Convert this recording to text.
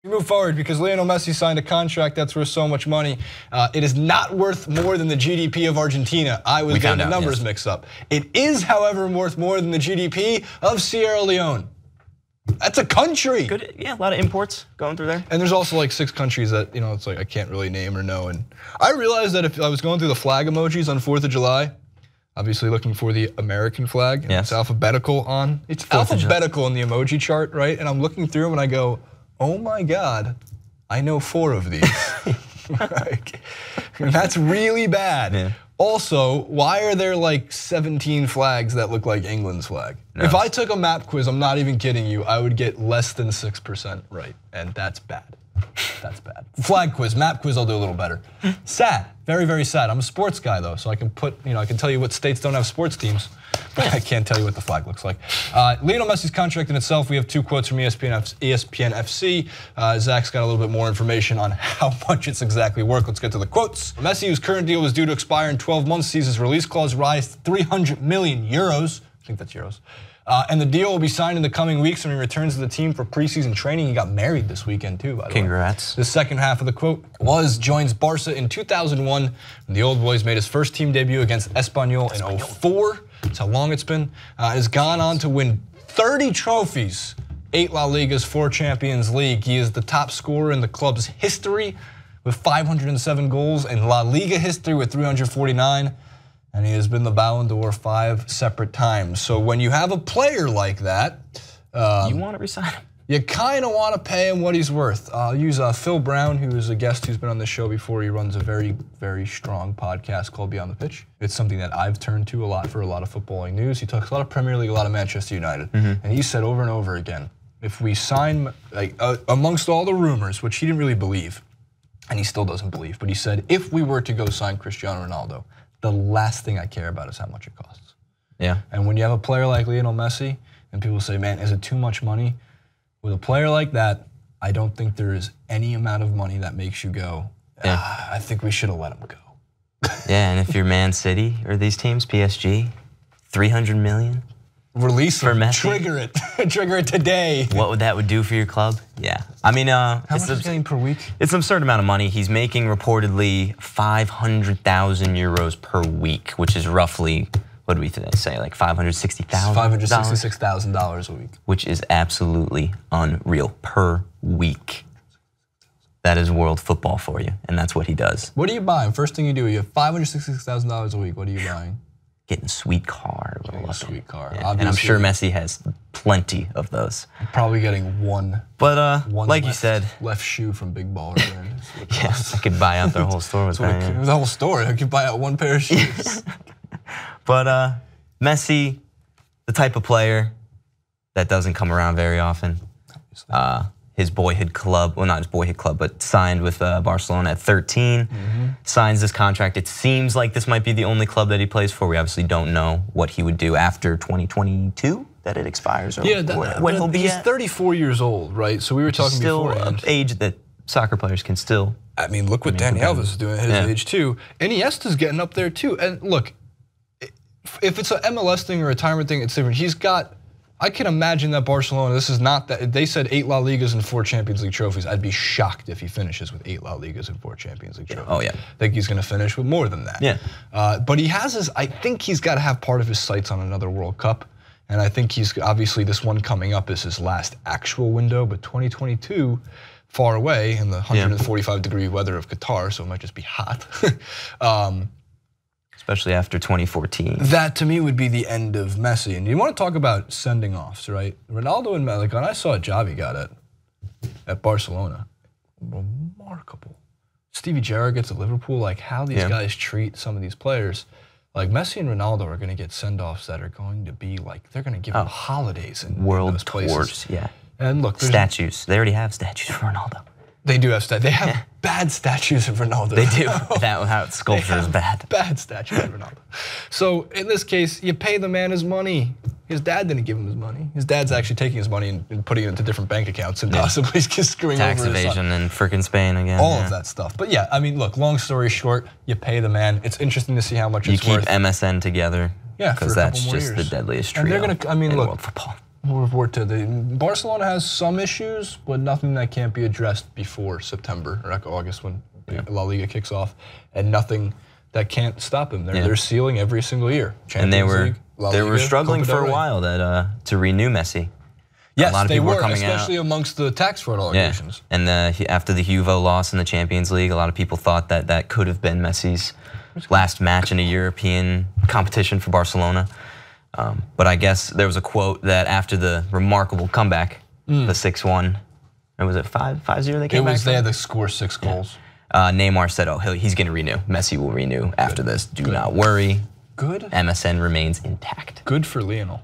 We move forward because Lionel Messi signed a contract that's worth so much money. It is not worth more than the GDP of Argentina. I was getting the numbers mixed up. It is, however, worth more than the GDP of Sierra Leone. That's a country. Good, yeah, a lot of imports going through there. And there's also like 6 countries that, it's like I can't really name or know. And I realized that if I was going through the flag emojis on 4th of July, obviously looking for the American flag, and it's alphabetical on, it's alphabetical in the emoji chart, right? And I'm looking through them and I go, oh my God, I know 4 of these. And that's really bad. Yeah. Also, why are there like 17 flags that look like England's flag? No. If I took a map quiz, I'm not even kidding you, I would get less than 6% right, and that's bad. That's bad. Flag quiz, map quiz, I'll do a little better. Sad, very, very sad. I'm a sports guy though, so I can I can tell you what states don't have sports teams, but I can't tell you what the flag looks like. Lionel Messi's contract in itself, we have 2 quotes from ESPN FC. Zach's got a little bit more information on how much it's exactly worth. Let's get to the quotes. Messi, whose current deal was due to expire in 12 months, sees his release clause rise to 300 million euros. I think that's euros. And the deal will be signed in the coming weeks when he returns to the team for preseason training. He got married this weekend too, by the way. Congrats. The second half of the quote joins Barca in 2001 when the old boys made his first team debut against Espanyol in 2004. That's how long it's been. Has gone on to win 30 trophies, 8 La Ligas, 4 Champions League. He is the top scorer in the club's history with 507 goals, in La Liga history with 349. And he has been the Ballon d'Or 5 separate times. So when you have a player like that, you want to resign him. You kind of want to pay him what he's worth. I'll use Phil Brown, who is a guest who's been on this show before. He runs a very, very strong podcast called Beyond the Pitch. It's something that I've turned to a lot for a lot of footballing news. He talks a lot of Premier League, a lot of Manchester United. And he said over and over again, if we sign, amongst all the rumors, which he didn't really believe, and he still doesn't believe, but he said, if we were to go sign Cristiano Ronaldo, the last thing I care about is how much it costs. Yeah. And when you have a player like Lionel Messi, and people say, man, is it too much money? With a player like that, I don't think there is any amount of money that makes you go, I think we should have let him go. Yeah, and if you're Man City or these teams, PSG, 300 million? Release for Messi. Trigger it. Trigger it today. What that would do for your club? Yeah. I mean, how much is he getting per week? It's an absurd amount of money. He's making reportedly 500,000 euros per week, which is roughly, what did we say, like $560,000? $566,000 a week. Which is absolutely unreal per week. That is world football for you, and that's what he does. What are you buying? First thing you do, you have $566,000 a week. What are you buying? Getting a sweet car. A sweet car. Yeah. And I'm sure Messi has plenty of those. Probably getting one. But like you said, left shoe from Big Baller Brand. Yeah, I could buy out their whole store with that. The whole store. I could buy out 1 pair of shoes. But Messi, the type of player that doesn't come around very often. His boyhood club, well, not his boyhood club, but signed with Barcelona at 13, signs this contract. It seems like this might be the only club that he plays for. We obviously don't know what he would do after 2022, that it expires. Or when he'll be he's 34 years old, right? So we were talking beforehand. Still age that soccer players can still. I mean, look what Dani Alves is doing at his age too. And Iniesta's getting up there too. And look, if it's an MLS thing or a retirement thing, it's different. He's got, I can imagine that Barcelona, this is not that, they said 8 La Ligas and 4 Champions League trophies. I'd be shocked if he finishes with 8 La Ligas and 4 Champions League trophies. Oh yeah. I think he's gonna finish with more than that. Yeah. But he has his, I think he's gotta have part of his sights on another World Cup. And I think he's, obviously this one coming up is his last actual window, but 2022, far away in the 145-degree weather of Qatar, so it might just be hot. Especially after 2014. That to me would be the end of Messi. And you want to talk about sending offs, right? Ronaldo and Messi, when I saw a job he got at Barcelona, remarkable. Stevie Gerrard gets at Liverpool, like how these guys treat some of these players. Like Messi and Ronaldo are going to get send-offs that are going to be like, they're going to give them holidays in world those places. Tours, yeah. And look, statues. They already have statues for Ronaldo. They do have statues. They have bad statues of Ronaldo. They do. That sculpture is bad. Bad statues of Ronaldo. So in this case, you pay the man his money. His dad didn't give him his money. His dad's actually taking his money and putting it into different bank accounts and possibly screwing over his son. Tax evasion in frickin' Spain again. All of that stuff. But yeah, I mean, look, long story short, you pay the man. It's interesting to see how much it's worth. You keep MSN together. Yeah, because that's just the deadliest trio in world football. Barcelona has some issues, but nothing that can't be addressed before September or August when La Liga kicks off, and nothing that can't stop them. They're ceiling every single year. And they were struggling for a while to renew Messi. Yes, a lot of people were coming especially amongst the tax fraud allegations. Yeah. And after the Juve loss in the Champions League, a lot of people thought that could have been Messi's last match in a European competition for Barcelona. But I guess there was a quote that after the remarkable comeback, the 6-1, and was it 5-0 they came back? They had to score 6 goals. Neymar said, "Oh, he's going to renew. Messi will renew after this. Do not worry. Good. MSN remains intact." Good for Lionel.